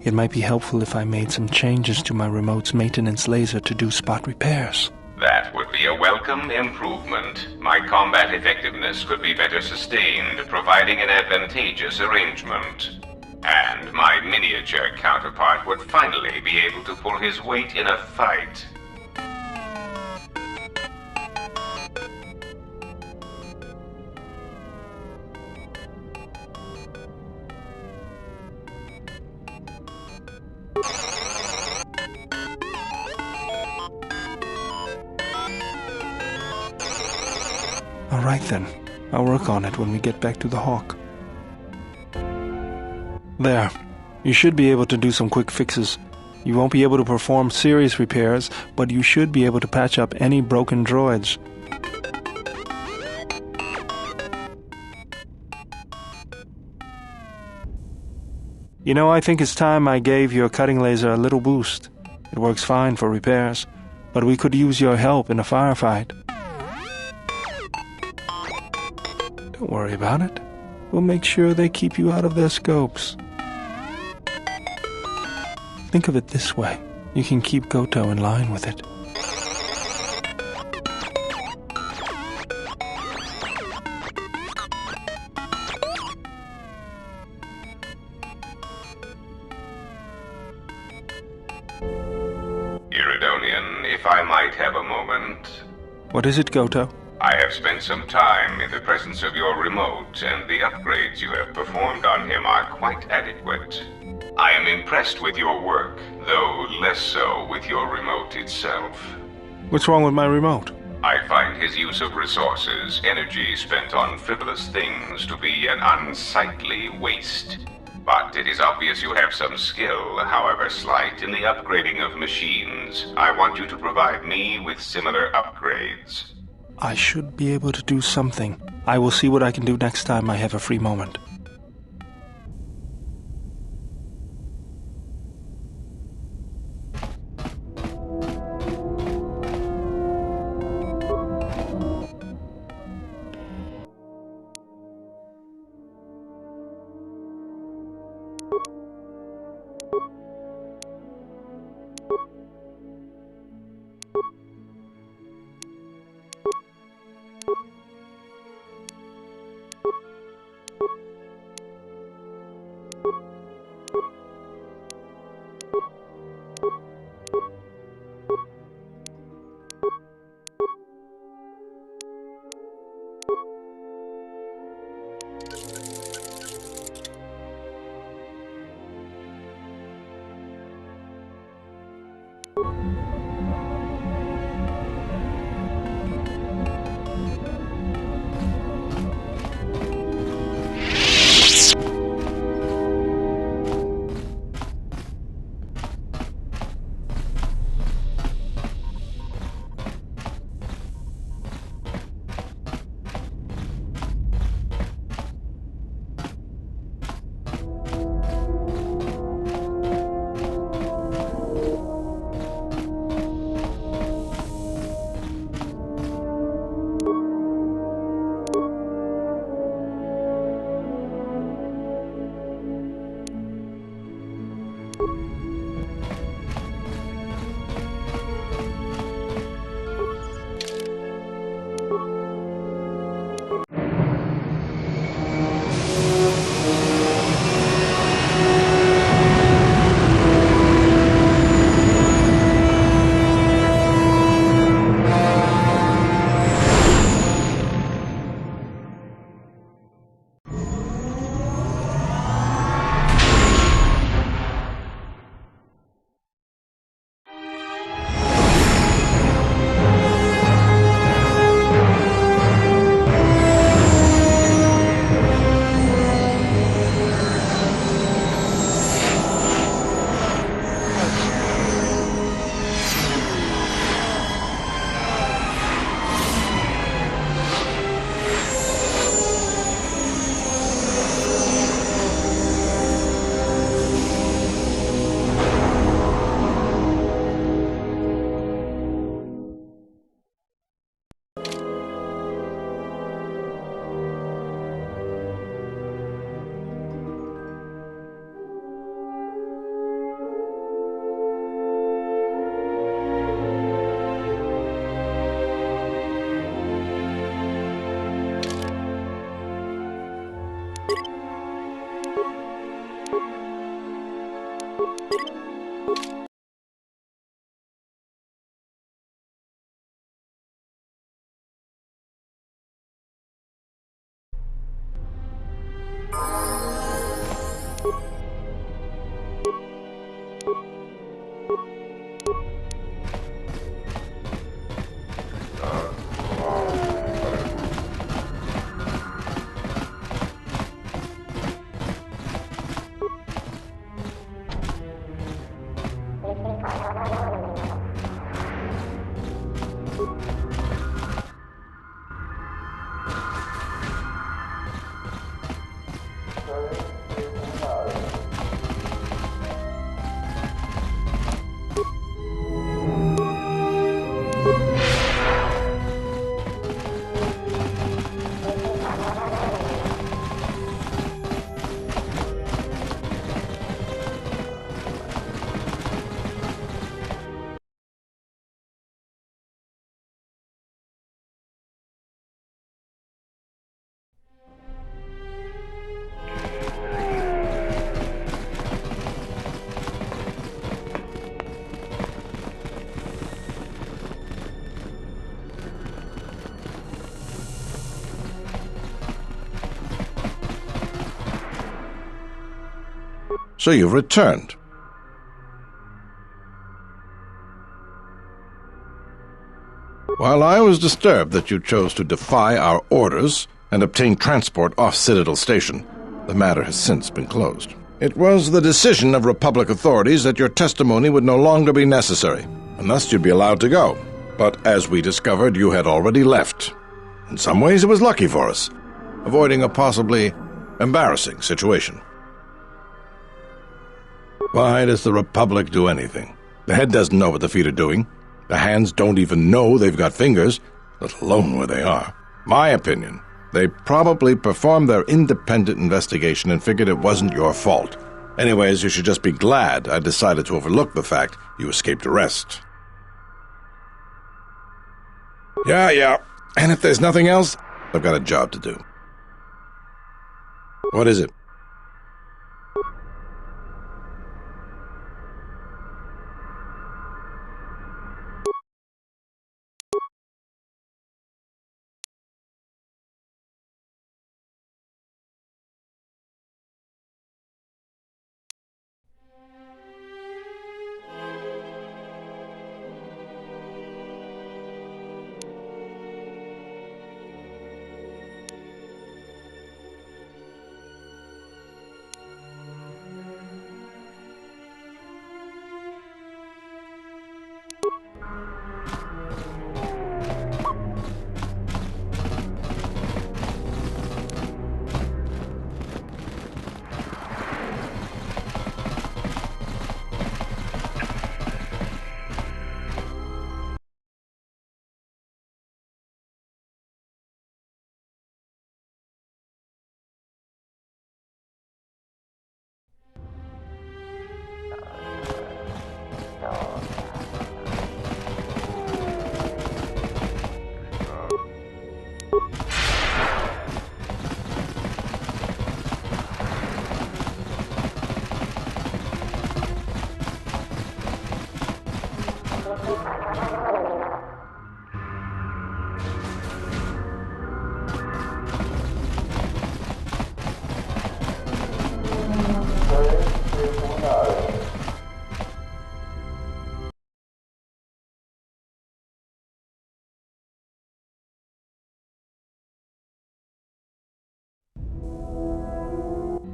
It might be helpful if I made some changes to my remote's maintenance laser to do spot repairs. That would be a welcome improvement. My combat effectiveness could be better sustained, providing an advantageous arrangement. And my miniature counterpart would finally be able to pull his weight in a fight. All right then, I'll work on it when we get back to the Hawk. There, you should be able to do some quick fixes. You won't be able to perform serious repairs, but you should be able to patch up any broken droids. You know, I think it's time I gave your cutting laser a little boost. It works fine for repairs, but we could use your help in a firefight. Don't worry about it. We'll make sure they keep you out of their scopes. Think of it this way. You can keep KOTOR in line with it. Iridonian, if I might have a moment. What is it, KOTOR? I have spent some time in the presence of your remote, and the upgrades you have performed on him are quite adequate. I am impressed with your work, though less so with your remote itself. What's wrong with my remote? I find his use of resources, energy spent on frivolous things, to be an unsightly waste. But it is obvious you have some skill, however slight, in the upgrading of machines. I want you to provide me with similar upgrades. I should be able to do something. I will see what I can do next time I have a free moment. So you've returned. While I was disturbed that you chose to defy our orders and obtain transport off Citadel Station, the matter has since been closed. It was the decision of Republic authorities that your testimony would no longer be necessary, and thus you'd be allowed to go. But as we discovered, you had already left. In some ways, it was lucky for us, avoiding a possibly embarrassing situation. Why does the Republic do anything? The head doesn't know what the feet are doing. The hands don't even know they've got fingers, let alone where they are. My opinion, they probably performed their independent investigation and figured it wasn't your fault. Anyways, you should just be glad I decided to overlook the fact you escaped arrest. Yeah. And if there's nothing else, I've got a job to do. What is it?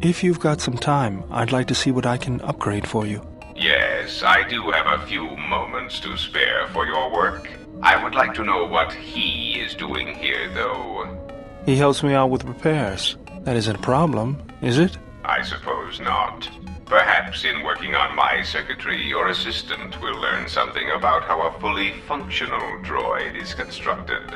If you've got some time, I'd like to see what I can upgrade for you. Yes, I do have a few moments to spare for your work. I would like to know what he is doing here, though. He helps me out with repairs. That isn't a problem, is it? I suppose not. Perhaps in working on my circuitry, your assistant will learn something about how a fully functional droid is constructed.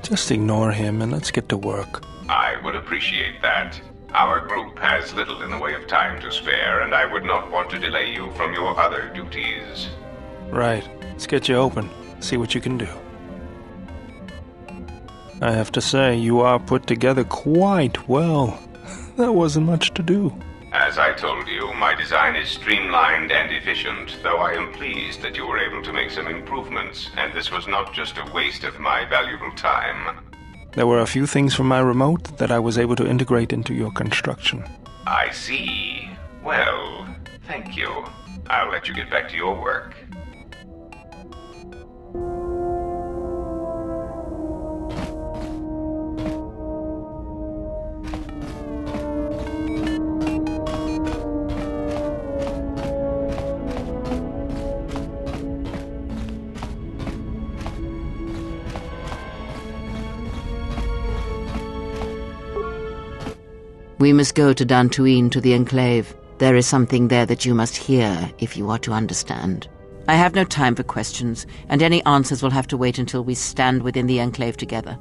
Just ignore him and let's get to work. I would appreciate that. Our group has little in the way of time to spare, and I would not want to delay you from your other duties. Right. Let's get you open. See what you can do. I have to say, you are put together quite well. That wasn't much to do. As I told you, my design is streamlined and efficient, though I am pleased that you were able to make some improvements, and this was not just a waste of my valuable time. There were a few things from my remote that I was able to integrate into your construction. I see. Well, thank you. I'll let you get back to your work. We must go to Dantooine, to the Enclave. There is something there that you must hear if you are to understand. I have no time for questions, and any answers will have to wait until we stand within the Enclave together.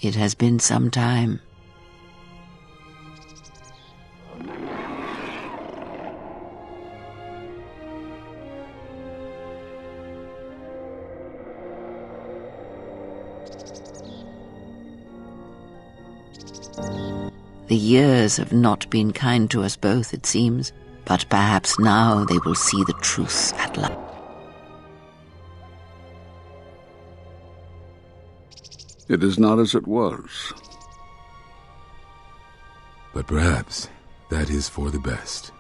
It has been some time. The years have not been kind to us both, it seems, but perhaps now they will see the truth at last. It is not as it was. But perhaps that is for the best.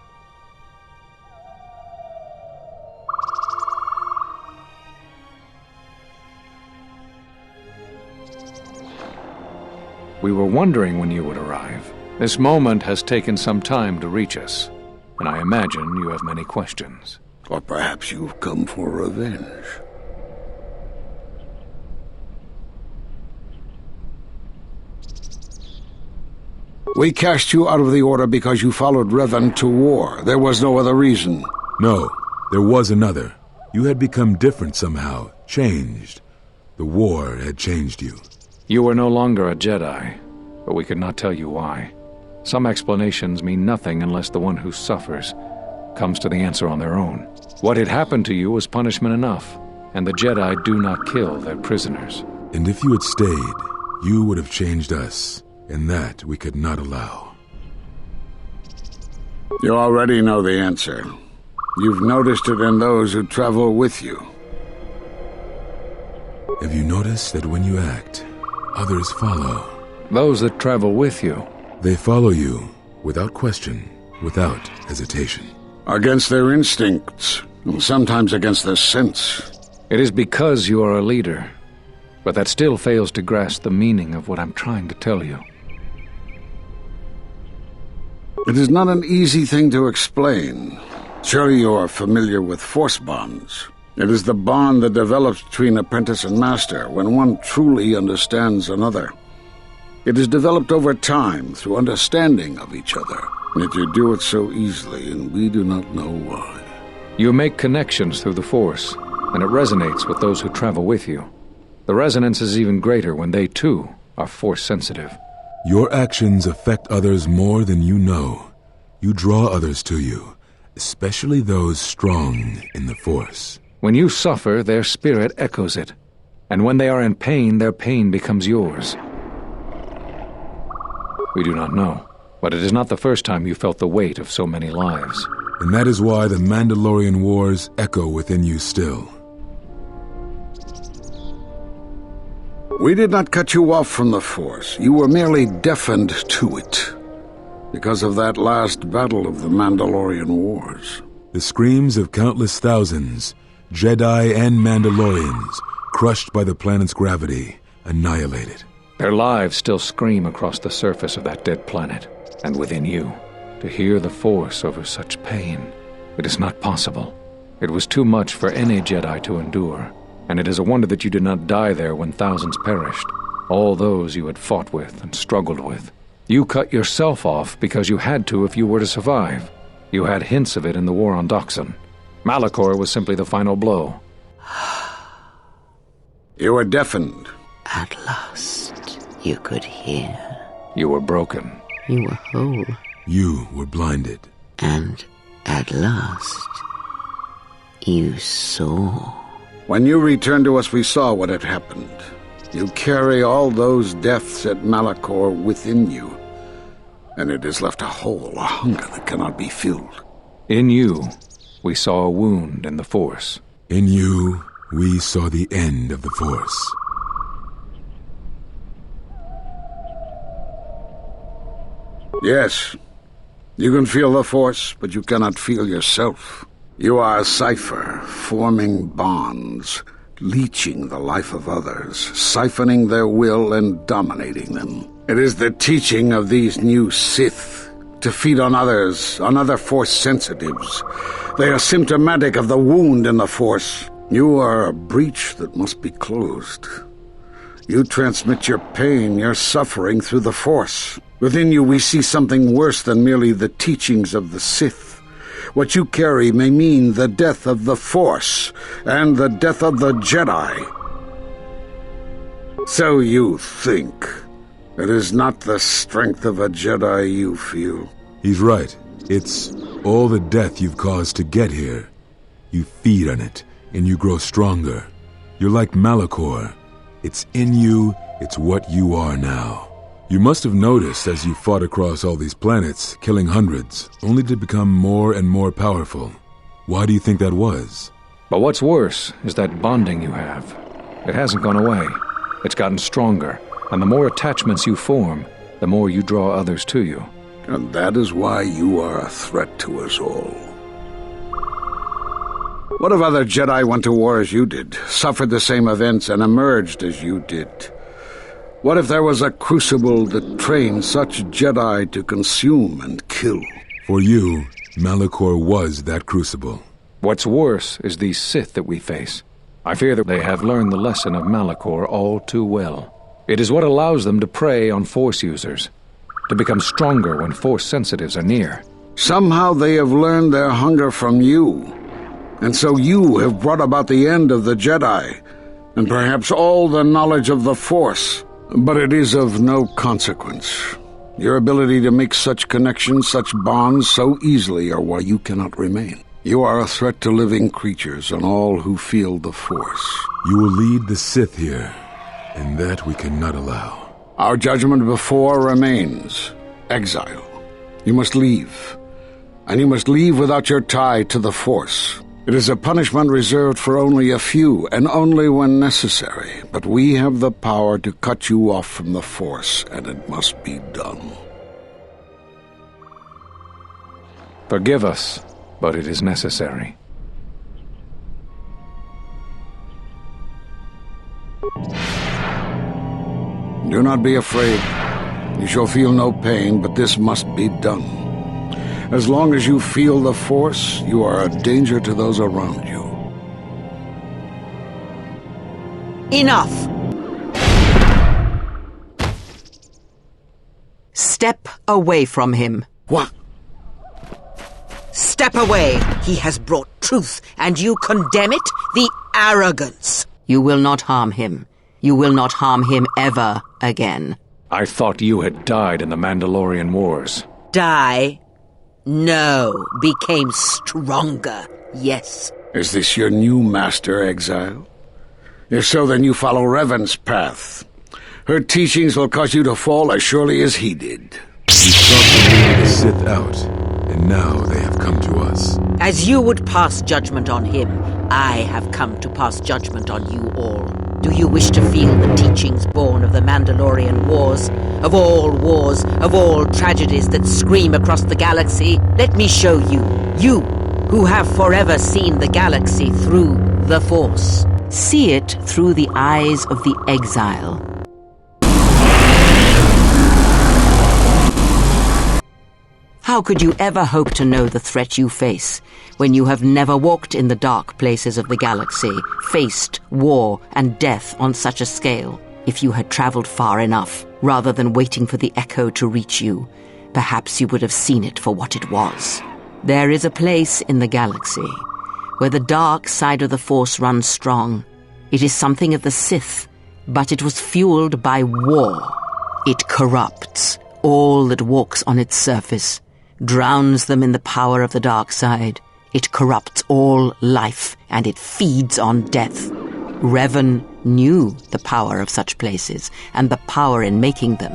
We were wondering when you would arrive. This moment has taken some time to reach us, and I imagine you have many questions. Or perhaps you've come for revenge. We cast you out of the Order because you followed Revan to war. There was no other reason. No, there was another. You had become different somehow, changed. The war had changed you. You were no longer a Jedi, but we could not tell you why. Some explanations mean nothing unless the one who suffers comes to the answer on their own. What had happened to you was punishment enough, and the Jedi do not kill their prisoners. And if you had stayed, you would have changed us, and that we could not allow. You already know the answer. You've noticed it in those who travel with you. Have you noticed that when you act, others follow? Those that travel with you. They follow you, without question, without hesitation. Against their instincts, and sometimes against their sense. It is because you are a leader, but that still fails to grasp the meaning of what I'm trying to tell you. It is not an easy thing to explain. Surely you are familiar with force bonds. It is the bond that develops between apprentice and master when one truly understands another. It is developed over time through understanding of each other. Yet you do it so easily, and we do not know why. You make connections through the Force, and it resonates with those who travel with you. The resonance is even greater when they, too, are Force-sensitive. Your actions affect others more than you know. You draw others to you, especially those strong in the Force. When you suffer, their spirit echoes it. And when they are in pain, their pain becomes yours. We do not know, but it is not the first time you felt the weight of so many lives. And that is why the Mandalorian Wars echo within you still. We did not cut you off from the Force. You were merely deafened to it. Because of that last battle of the Mandalorian Wars. The screams of countless thousands, Jedi and Mandalorians, crushed by the planet's gravity, annihilated. Their lives still scream across the surface of that dead planet, and within you. To hear the Force over such pain, it is not possible. It was too much for any Jedi to endure, and it is a wonder that you did not die there when thousands perished, all those you had fought with and struggled with. You cut yourself off because you had to if you were to survive. You had hints of it in the war on Doxon. Malachor was simply the final blow. You were deafened. At last, you could hear. You were broken. You were whole. You were blinded. And at last, you saw. When you returned to us, we saw what had happened. You carry all those deaths at Malachor within you, and it has left a hole, a hunger that cannot be filled. In you, we saw a wound in the Force. In you, we saw the end of the Force. Yes, you can feel the Force, but you cannot feel yourself. You are a cipher, forming bonds, leeching the life of others, siphoning their will and dominating them. It is the teaching of these new Sith to feed on others, on other Force sensitives. They are symptomatic of the wound in the Force. You are a breach that must be closed. You transmit your pain, your suffering through the Force. Within you we see something worse than merely the teachings of the Sith. What you carry may mean the death of the Force and the death of the Jedi. So you think. It is not the strength of a Jedi you feel. He's right. It's all the death you've caused to get here. You feed on it, and you grow stronger. You're like Malachor. It's in you, it's what you are now. You must have noticed as you fought across all these planets, killing hundreds, only to become more and more powerful. Why do you think that was? But what's worse is that bonding you have. It hasn't gone away. It's gotten stronger, and the more attachments you form, the more you draw others to you. And that is why you are a threat to us all. What if other Jedi went to war as you did, suffered the same events, and emerged as you did? What if there was a crucible that trained such Jedi to consume and kill? For you, Malachor was that crucible. What's worse is these Sith that we face. I fear that they have learned the lesson of Malachor all too well. It is what allows them to prey on Force users, to become stronger when Force sensitives are near. Somehow they have learned their hunger from you, and so you have brought about the end of the Jedi, and perhaps all the knowledge of the Force. But it is of no consequence. Your ability to make such connections, such bonds so easily are why you cannot remain. You are a threat to living creatures and all who feel the Force. You will lead the Sith here, and that we cannot allow. Our judgment before remains. Exile. You must leave. And you must leave without your tie to the Force. It is a punishment reserved for only a few, and only when necessary. But we have the power to cut you off from the Force, and it must be done. Forgive us, but it is necessary. Do not be afraid. You shall feel no pain, but this must be done. As long as you feel the Force, you are a danger to those around you. Enough! Step away from him. What? Step away! He has brought truth, and you condemn it? The arrogance! You will not harm him. You will not harm him ever again. I thought you had died in the Mandalorian Wars. Die? No. Became stronger. Yes. Is this your new master, Exile? If so, then you follow Revan's path. Her teachings will cause you to fall as surely as he did. We sought to lead the Sith out, and now they have come to us. As you would pass judgment on him, I have come to pass judgment on you all. Do you wish to feel the teachings born of the Mandalorian Wars? Of all tragedies that scream across the galaxy? Let me show you. You, who have forever seen the galaxy through the Force. See it through the eyes of the Exile. How could you ever hope to know the threat you face when you have never walked in the dark places of the galaxy, faced war and death on such a scale? If you had traveled far enough, rather than waiting for the echo to reach you, perhaps you would have seen it for what it was. There is a place in the galaxy where the dark side of the Force runs strong. It is something of the Sith, but it was fueled by war. It corrupts all that walks on its surface, drowns them in the power of the dark side. It corrupts all life, and it feeds on death. Revan knew the power of such places, and the power in making them.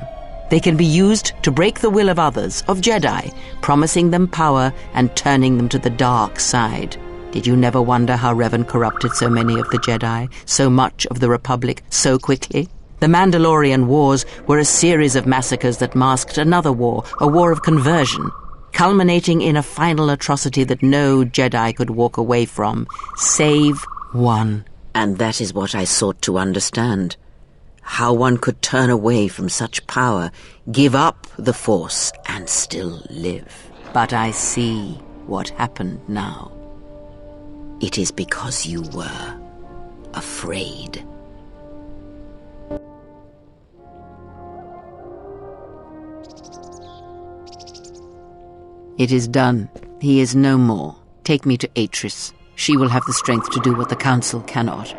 They can be used to break the will of others, of Jedi, promising them power and turning them to the dark side. Did you never wonder how Revan corrupted so many of the Jedi, so much of the Republic, so quickly? The Mandalorian Wars were a series of massacres that masked another war, a war of conversion, culminating in a final atrocity that no Jedi could walk away from, save one. And that is what I sought to understand. How one could turn away from such power, give up the Force, and still live. But I see what happened now. It is because you were afraid. It is done. He is no more. Take me to Atris. She will have the strength to do what the Council cannot.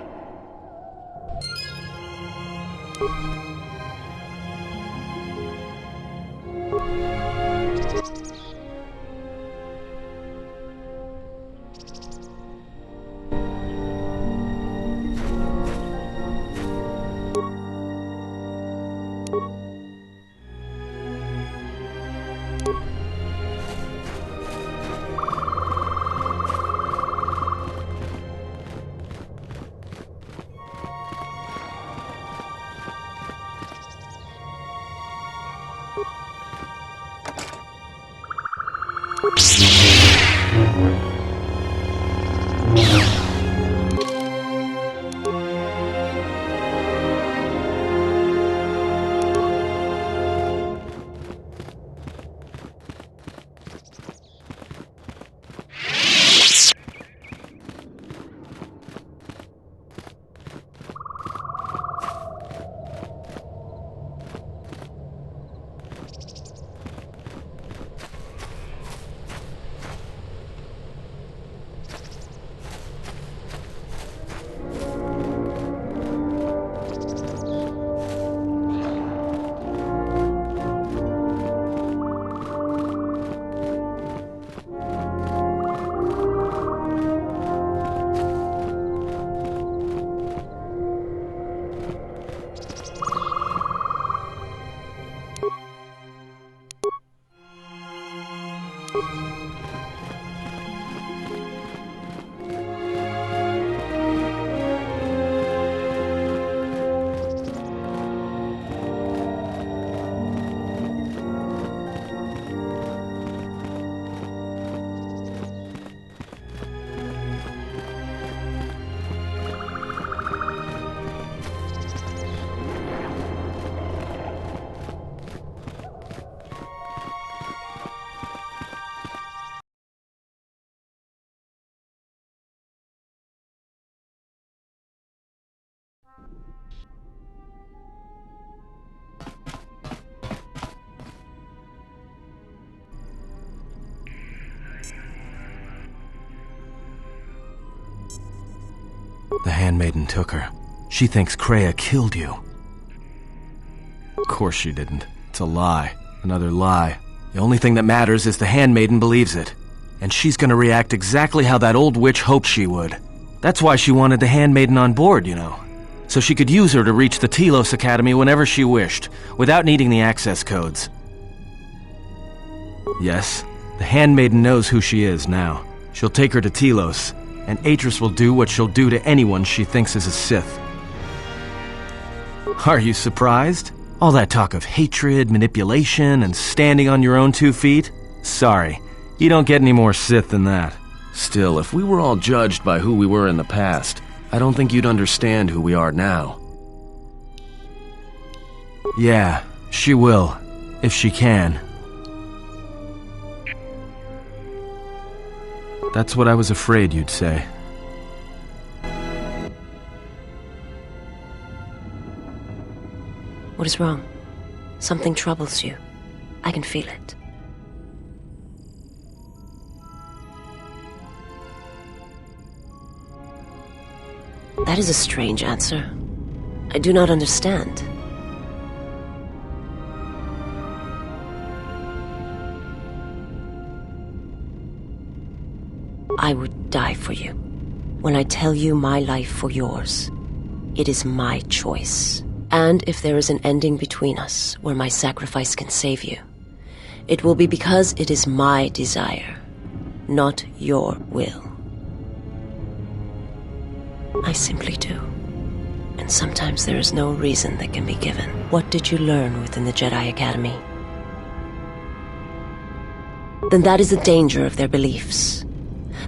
The handmaiden took her. She thinks Kreia killed you. Of course she didn't. It's a lie. Another lie. The only thing that matters is the handmaiden believes it. And she's gonna react exactly how that old witch hoped she would. That's why she wanted the handmaiden on board, you know. So she could use her to reach the Telos Academy whenever she wished, without needing the access codes. Yes, the handmaiden knows who she is now. She'll take her to Telos, and Atris will do what she'll do to anyone she thinks is a Sith. Are you surprised? All that talk of hatred, manipulation, and standing on your own 2 feet? Sorry, you don't get any more Sith than that. Still, if we were all judged by who we were in the past, I don't think you'd understand who we are now. Yeah, she will, if she can. That's what I was afraid you'd say. What is wrong? Something troubles you. I can feel it. That is a strange answer. I do not understand. I would die for you. When I tell you my life for yours, it is my choice. And if there is an ending between us where my sacrifice can save you, it will be because it is my desire, not your will. I simply do. And sometimes there is no reason that can be given. What did you learn within the Jedi Academy? Then that is the danger of their beliefs.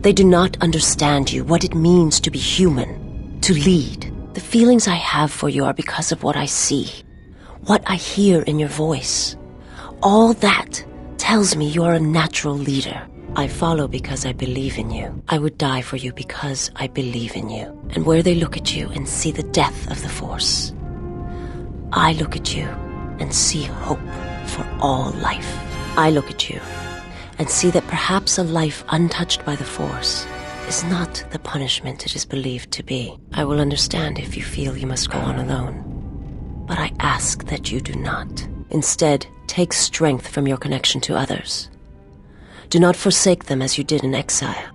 They do not understand you, what it means to be human, to lead. The feelings I have for you are because of what I see, what I hear in your voice. All that tells me you are a natural leader. I follow because I believe in you. I would die for you because I believe in you. And where they look at you and see the death of the Force, I look at you and see hope for all life. I look at you and see that perhaps a life untouched by the Force is not the punishment it is believed to be. I will understand if you feel you must go on alone. But I ask that you do not. Instead, take strength from your connection to others. Do not forsake them as you did in exile.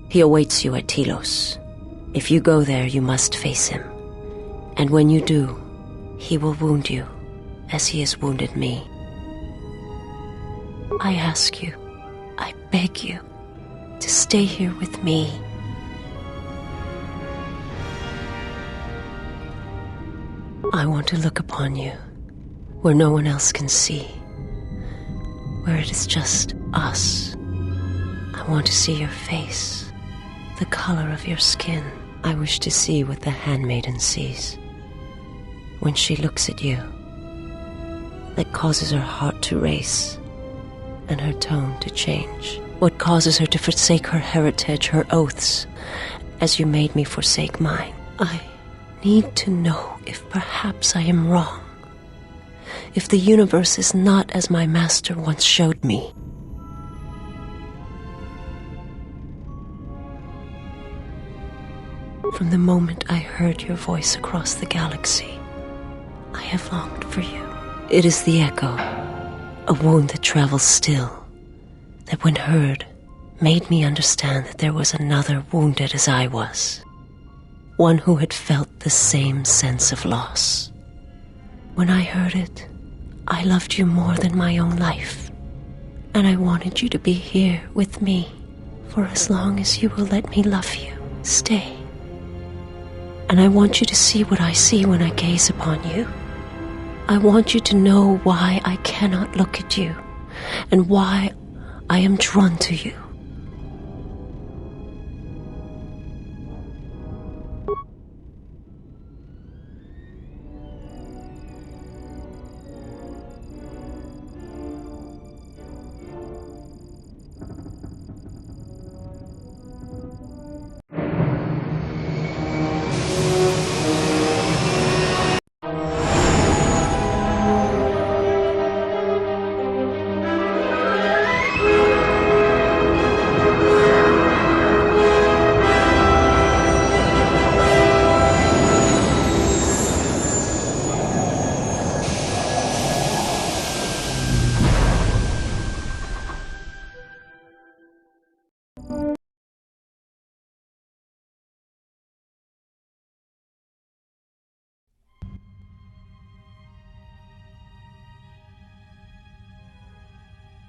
He awaits you at Telos. If you go there, you must face him. And when you do, he will wound you, as he has wounded me. I ask you, I beg you, to stay here with me. I want to look upon you where no one else can see, where it is just us. I want to see your face, the color of your skin. I wish to see what the handmaiden sees when she looks at you, that causes her heart to race and her tone to change. What causes her to forsake her heritage, her oaths, as you made me forsake mine. I need to know if perhaps I am wrong, if the universe is not as my master once showed me. From the moment I heard your voice across the galaxy, I have longed for you. It is the echo, a wound that travels still, that when heard, made me understand that there was another wounded as I was, one who had felt the same sense of loss. When I heard it, I loved you more than my own life, and I wanted you to be here with me for as long as you will let me love you. Stay. And I want you to see what I see when I gaze upon you. I want you to know why I cannot look at you, and why I am drawn to you.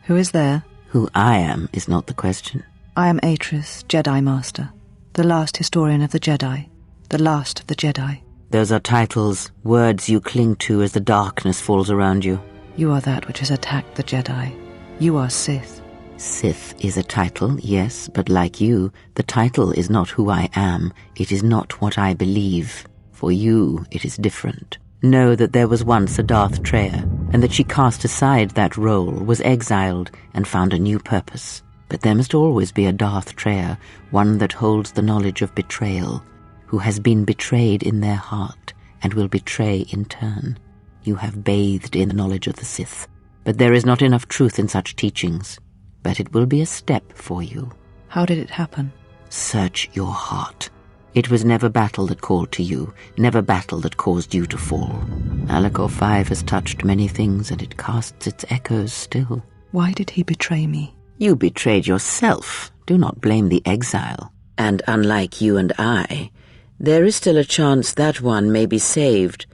Who is there? Who I am is not the question. I am Atris, Jedi Master, the last historian of the Jedi, the last of the Jedi. Those are titles, words you cling to as the darkness falls around you. You are that which has attacked the Jedi. You are Sith. Sith is a title, yes, but like you, the title is not who I am. It is not what I believe. For you, it is different. Know that there was once a Darth Treya, and that she cast aside that role, was exiled, and found a new purpose. But there must always be a Darth Treya, one that holds the knowledge of betrayal, who has been betrayed in their heart, and will betray in turn. You have bathed in the knowledge of the Sith, but there is not enough truth in such teachings. But it will be a step for you. How did it happen? Search your heart. It was never battle that called to you, never battle that caused you to fall. Malachor 5 has touched many things, and it casts its echoes still. Why did he betray me? You betrayed yourself. Do not blame the exile. And unlike you and I, there is still a chance that one may be saved,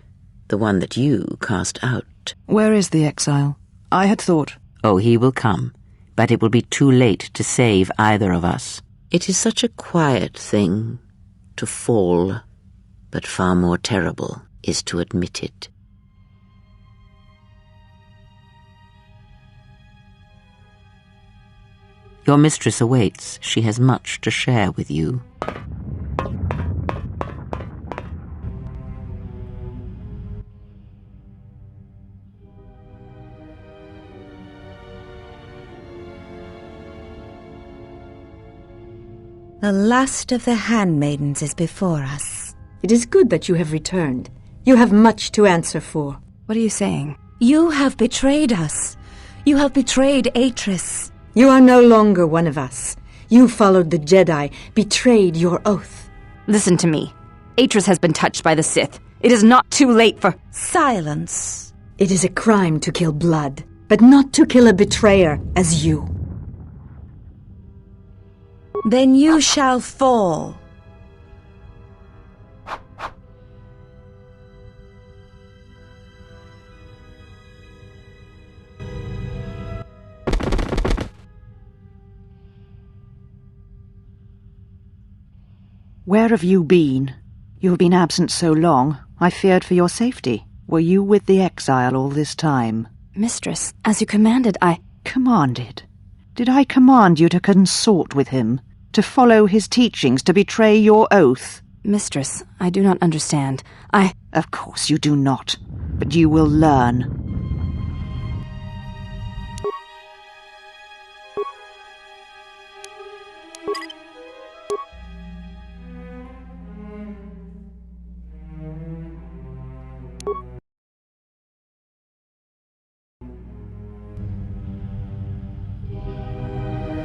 the one that you cast out. Where is the exile? I had thought... Oh, he will come, but it will be too late to save either of us. It is such a quiet thing to fall, but far more terrible is to admit it. Your mistress awaits. She has much to share with you. The last of the handmaidens is before us. It is good that you have returned. You have much to answer for. What are you saying? You have betrayed us. You have betrayed Atris. You are no longer one of us. You followed the Jedi, betrayed your oath. Listen to me. Atris has been touched by the Sith. It is not too late for... Silence. It is a crime to kill blood, but not to kill a betrayer as you. Then you shall fall. Where have you been? You have been absent so long, I feared for your safety. Were you with the exile all this time? Mistress, as you commanded, Commanded? Did I command you to consort with him? To follow his teachings, to betray your oath? Mistress, I do not understand. Of course you do not. But you will learn.